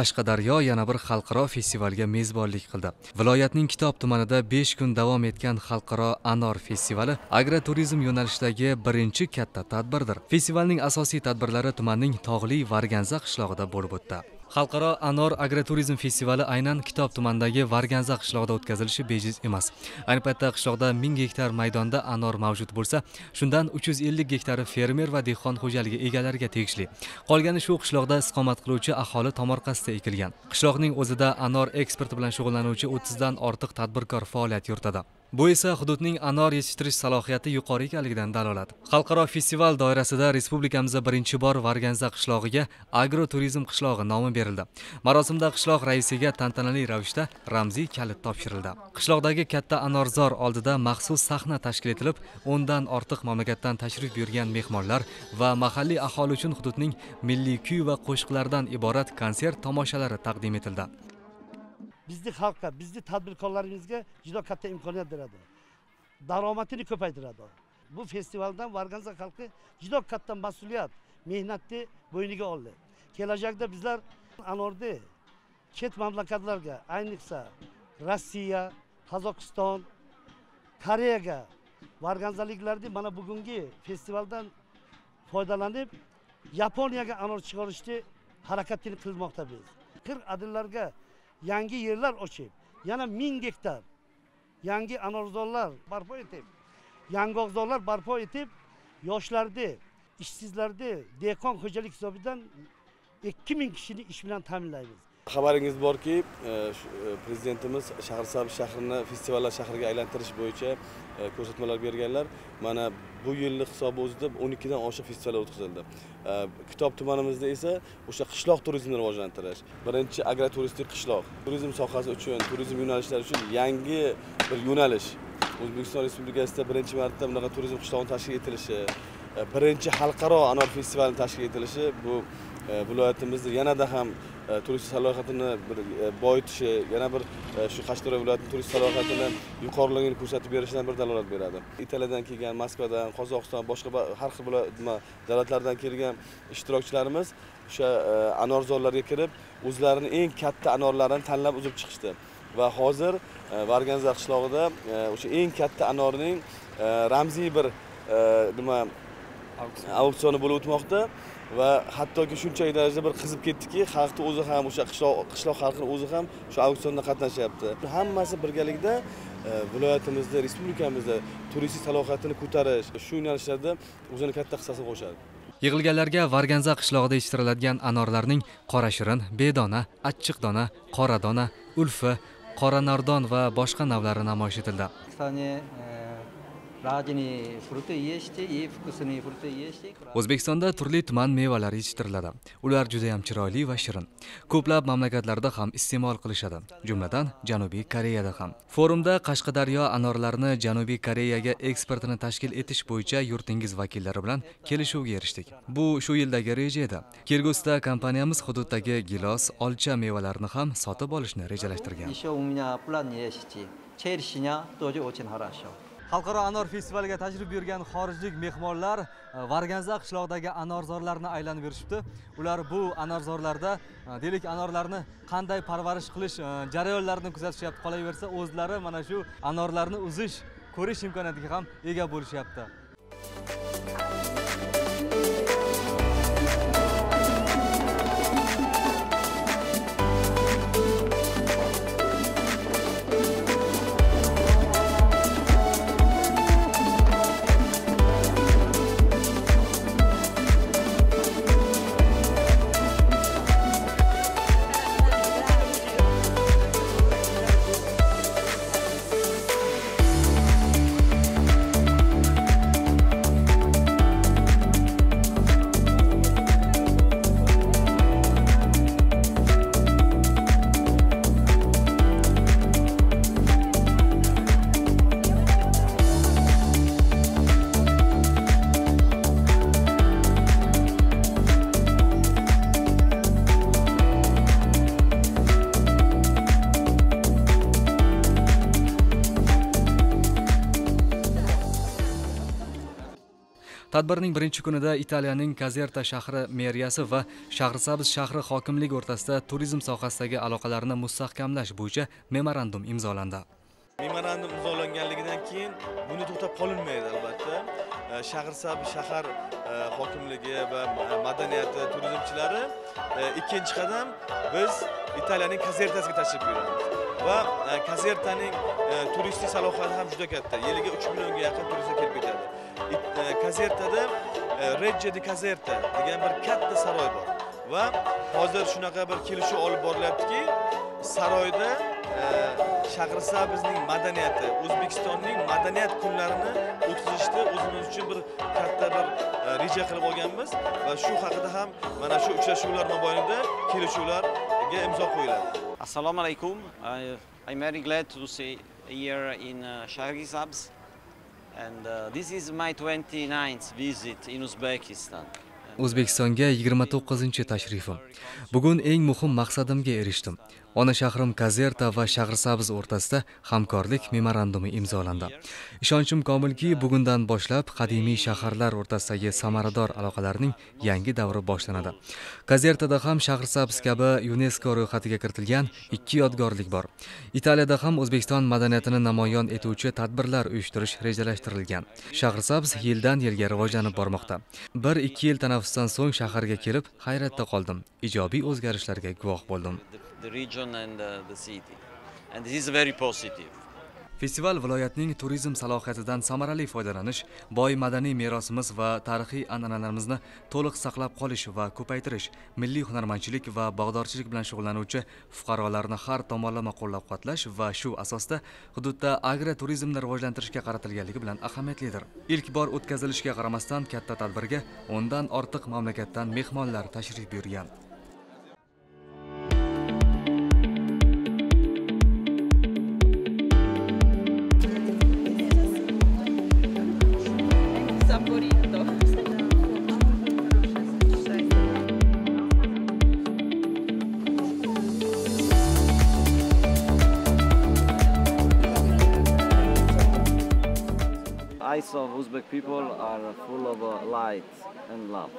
Qashqadaryo yana bir xalqaro festivalga mezbonlik qildi. Viloyatning Kitob tumanida 5 kun davom etgan xalqaro anor festivali agroturizm yo'nalishidagi birinchi katta tadbirdir. Festivalning asosiy tadbirlari tumanning tog'li Varganza qishlog'ida bo'lib o'tdi. Xalqaro anor agroturizm festivali aynan Kitob tumanidagi Varganza qishlog'ida o'tkazilishi bejiz emas. Ayni paytda qishloqda 1000 gektar maydonda anor mavjud bo'lsa, shundan 350 gektari fermer va dehqon xo'jaligi egalariga tegishli. Qolgani shu qishloqda istiqomat qiluvchi aholi tomorqasida ekilgan. Qishloqning o'zida anor eksporti bilan shug'ullanuvchi 30 dan ortiq tadbirkor faoliyat yuritadi. Bu esa hududning anor yetishtirish salohiyati yuqori ekanligidan dalolat. Xalqaro festival doirasida respublikamizda birinchi bor Varganza qishlog'iga agroturizm qishlog'i nomi berildi. Marosimda qishloq raisiga tantanali ravishda ramziy kalit topshirildi. Qishloqdagi katta anorzor oldida maxsus sahna tashkil etilib, 10 dan ortiq mamlakatdan tashrif buyurgan mehmonlar va mahalliy aholi uchun hududning milliy kuy va qo'shiqlardan iborat konsert tomoshalari taqdim etildi. Bizni xalqqa, bizni tadbirkorlarimizga juda katta imkoniyat beradi. Daromadini ko'paytiradi. Bu festivaldan Varganza xalqi juda katta mas'uliyat, mehnatni bo'yniga oldi. Kelajakda bizlar anorni chet mamlakatlarga, ayniqsa Rossiya, Qozog'iston, Koreyaga varganzaliklarni mana bugungi festivaldan foydalanib Yaponiyaga anor chiqarishni harakatini qilmoqda biz. Qir adillarga yangi yerlar ochib, yana 1000 gektar yangi anorzorlar barpo etib, yong'oqzorlar barpo etib, yoshlarni, ishsizlarni dehqon xo'jalik hisobidan 2000 kishini ish bilan ta'minlaymiz. Xabaringiz borki, prezidentimiz Shahrisabz shahrini festivallar shahriga aylantirish bo'yicha ko'rsatmalar berganlar. Mana bu yillik hisobi o'zida 12 dan oshiq festivallar o'tkazildi. Kitob tumanimizda esa o'sha qishloq turizmini rivojlantirish, birinchi agroturistik qishloq, turizm sohasi uchun, turizm yo'nalishlari uchun yangi bir yo'nalish. O'zbekiston Respublikasida birinchi marta bunaqa turizm qishlog'i tashkil etilishi, birinchi xalqaro anor festivali tashkil etilishi bu viloyatimizda yanada ham turist salohiyatini boyitishi, yana bir shu Qashqadaryo viloyatining turist salohiyatini yuqoriligini ko'rsatib berishidan bir dalolat beradi. Italiyadan kelgan, Moskvadan, Qozog'iston, boshqa har xil davlatlardan kelgan ishtirokchilarimiz o'sha anorzorlarga kirib, o'zlarining eng katta anorlarini tanlab uzib chiqishdi. Va hozir Varganza qishlog'ida o'sha eng katta anorning ramziy bir auksioni bo'lib o'tmoqda. Va hattoki shunchalik darajada bir qizib ketdiki, xalqning o'zi ham, o'sha qishloq xalqining o'zi ham shu auksionda qatnashyapti. Hammasi birgalikda viloyatimizda, respublikamizda turistik salohiyatini ko'tarish, shu yo'nalishlarda o'zini katta hissasini qo'shadi. Yig'ilganlarga Varganza qishlog'ida yetishtiriladigan anorlarning qora shirin, bedona, achchiqdona, qora dona, ulfa, qora nordon va boshqa navlari namoyish etildi. O'zbekistonda turli tuman mevalar yetishtiriladi. Ular juda ham chiroyli va shirin. Ko'plab mamlakatlarda ham iste'mol qilishadi, jumladan Janubiy Koreyada ham. Forumda Qashqadaryo anorlarini Janubiy Koreyaga eksportini tashkil etish bo'yicha yurtingiz vakillari bilan kelishuvga erishdik. Bu shu yildagi reja edi. Kelgusida kompaniyamiz hududdagi gilos, olcha mevalarini ham sotib olishni rejalashtirgan. Xalqaro anor festivaliga tashrif buyurgan xorijlik mehmonlar Varganza qishlog'idagi anorzorlarni aylanib yurishibdi. Ular bu anorzorlarda delik anorlarni qanday parvarish qilish jarayonlarini kuzatishyapti. Qolaversa, o'zlari mana shu anorlarni uzish, ko'rish imkoniyatiga ham ega bo'lishyapti. Tadbirning birinchi kunida Italiyaning Caserta shahri meriyasi va Shahrisabz shahri hokimligi o'rtasida turizm sohasidagi aloqalarni mustahkamlash bo'yicha memorandum imzolandi. Memorandum imzolanganligidan keyin buni to'xtab qolinmaydi albatta. Shahrisabz shahar hokimligi va madaniyati turizmchilari ikkinchi qadam biz Italiyaning Casertasiga tashrif buyuramiz. Va Casertaning turistik salohiyati ham juda katta. Yiliga 3 millionga yaqin turist kelib ketadi. Casertada Reggia di Caserta degan bir katta saroy bor. Va hozir shunaqa bir kelishuv olib borilyaptiki, saroyda Shahrisabzning madaniyati, O'zbekistonning madaniyat kunlarini o'tkazishni o'zimiz uchun bir katta bir reja qilib olganmiz va shu haqida ham mana shu uchrashuvlar mobaynida kelishuvlarga imzo qo'yiladi. Assalomu alaykum. I'm very glad to see here in Shahrisabz, and this is my 29th visit in Uzbekistan. O'zbekistonga 29-chi tashrifim. Bugun eng muhim maqsadimga erishdim. Ona shahrim Caserta va Shahrisabz o'rtasida hamkorlik memorandumi imzolandi. Ishonchim komilki, bugundan boshlab qadimiy shaharlar o'rtasidagi samarador aloqalarning yangi davri boshlanadi. Casertada ham Shahrisabz kabi UNESCO ro'yxatiga kiritilgan 2 yodgorlik bor. Italiyada ham O'zbekiston madaniyatini namoyon etuvchi tadbirlar uyushtirish rejalashtirilgan. Shahrisabz yildan yilga rivojlanib bormoqda. 1-2 yil tanaffusdan so'ng shaharga kelib, hayratda qoldim. Ijobiy o'zgarishlarga guvoh bo'ldim. The region and the city, and this is very positive. Festival viloyatning turizm salohiyatidan samarali foydalanish, boy madaniy merosimiz va tarixiy an'analarimizni to'liq saqlab qolish va ko'paytirish, milliy hunarmandchilik va bog'dorchilik bilan shug'ullanuvchi fuqarolarni har tomonlama qo'llab-quvvatlash va shu asosda hududda agroturizmni rivojlantirishga qaratilganligi bilan ahamiyatlidir. Ilk bor o'tkazilishiga qaramasdan katta tadbirga 10 dan ortiq mamlakatdan mehmonlar tashrif buyurgan. Eyes of Uzbek people are full of light and love.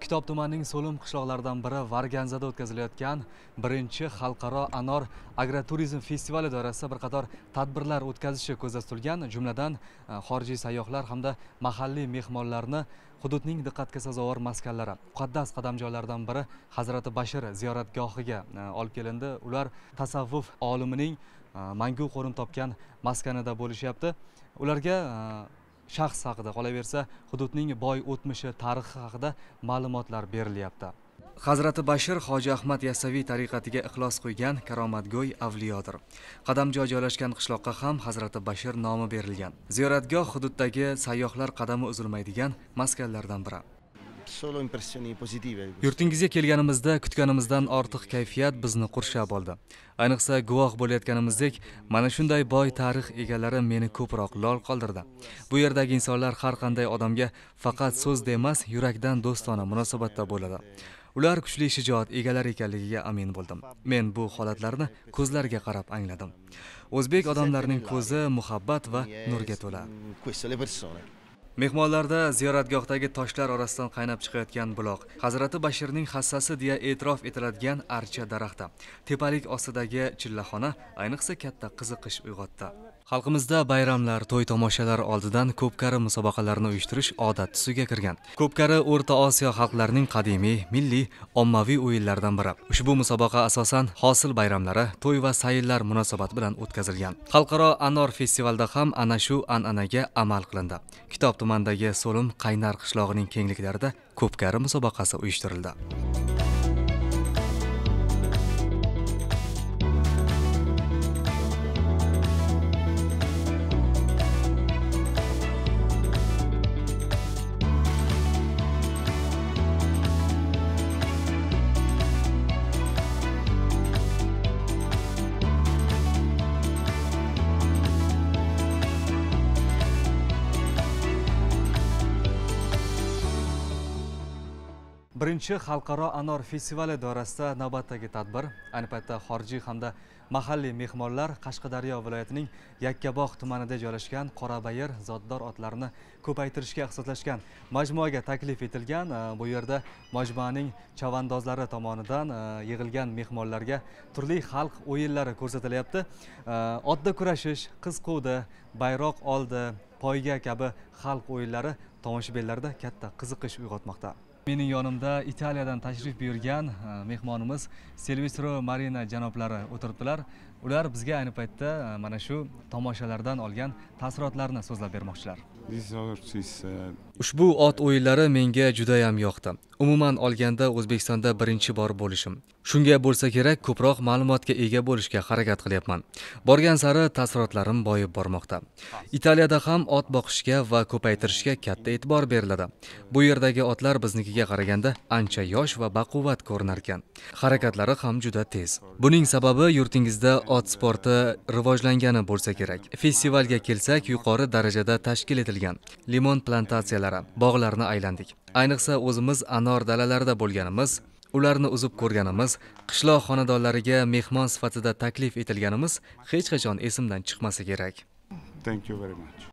Kitob tumanining So'lim qishloqlaridan biri Varganzada o'tkazilayotgan 1-xalqaro anor agroturizm festivali doirasida bir qator tadbirlar o'tkazishi ko'zda tutilgan, jumladan xorijiy sayyohlar hamda mahalliy mehmonlarni hududning diqqatga sazovor maskanlari, muqaddas qadamjolardan biri Hazrati Bashir ziyoratgohiga olib kelindi. Ular tasavvuf olimining mangu qo'rin topgan maskanida bo'lishyapti. Ularga shaxs haqida, qolaversa hududning boy o'tmishi, tarixi haqida ma'lumotlar berilyapti. Hazrati Bashir Hoji Ahmad Yassaviy tariqatiga ixlos qo'ygan karomatgo'y avliyodir. Qadamjoy joylashgan qishloqqa ham Hazrati Bashir nomi berilgan. Ziyoratgoh hududdagi sayyohlar qadami uzilmaydigan maskanlardan biri. Solo impressioni positive. Yurtingizga kelganimizda kutganimizdan ortiq kayfiyat bizni qurshab oldi. Ayniqsa guvoh bo'layotganimizdek, mana shunday boy tarix egalari meni ko'proq lol qoldirdi. Bu yerdagi insonlar har qanday odamga faqat so'zda emas, yurakdan do'stona munosabatda bo'ladi. Ular kuchli shijoat egalari ekanligiga amin bo'ldim. Men bu holatlarni ko'zlariga qarab angladim. O'zbek odamlarining ko'zi muhabbat va nurga to'la. Queste le persone. Mehmonlarda ziyoratgohdagi toshlar orasidan qaynab chiqayotgan buloq, Hazrati Bashirning hassasi deya e'tirof etiladigan archa daraxti, tepalik ostidagi chillaxona ayniqsa katta qiziqish uyg'otdi. Xalqimizda bayramlar, to'y tomoshalar oldidan ko'pkari musobaqalarini uyushtirish odat tusiga kirgan. Ko'pkari O'rta Osiyo xalqlarining qadimiy, milliy, ommaviy o'yinlaridan biri. Ushbu musobaqa asosan hosil bayramlari, to'y va sayillar munosabati bilan o'tkazilgan. Xalqaro anor festivalda ham ana shu an'anaga amal qilindi. Kitob tumanidagi So'lim Qaynar qishlog'ining kengliklarida ko'pkari musobaqasi uyushtirildi. Birinchi xalqaro anor festivali doirasida navbatdagi tadbir, ayni paytda xorijiy hamda Mahalliy mehmonlar Qashqadaryo viloyatining Yakkabog' tumanida joylashgan Qorabayir zotdor otlarini ko'paytirishga ixtisoslashgan majmuaga taklif etilgan. Bu yerda majmuaning chavandozlari tomonidan yig'ilgan mehmonlarga turli xalq o'yinlari ko'rsatilyapti. Otda kurashish, qiz quvdi, bayroq oldi, poyga kabi xalq o'yinlari tomoshabinlarda katta qiziqish uyg'otmoqda. Mening yonimda Italiyadan tashrif buyurgan mehmonimiz Silvestro Marina janoblari o'tiribdilar. Ular bizga ayni paytda mana shu tomoshalardan olgan taassurotlarini so'zlab bermoqchilar. Ushbu ot o'yinlari menga juda ham yoqdi. Umuman olganda O'zbekistonda birinchi bor bo'lishim. Shunga bo'lsa kerak, ko'proq ma'lumotga ega bo'lishga harakat qilyapman. Borgan sari taassurotlarim boyib bormoqda. Italiyada ham ot boqishga va ko'paytirishga katta e'tibor beriladi. Bu yerdagi otlar biznikiga qaraganda ancha yosh va baquvvat ko'rinar ekan. Harakatlari ham juda tez. Buning sababi yurtingizda ot sporti rivojlangani bo'lsa kerak. Festivalga kelsak, yuqori darajada tashkil etilgan limon plantatsiyalari, bog'larni aylandik. Ayniqsa o'zimiz anor dalalarida bo'lganimiz, ularni uzib ko'rganimiz, qishloq xonadonlariga mehmon sifatida taklif etilganimiz hech qachon esimdan chiqmasa kerak. Thank you very much.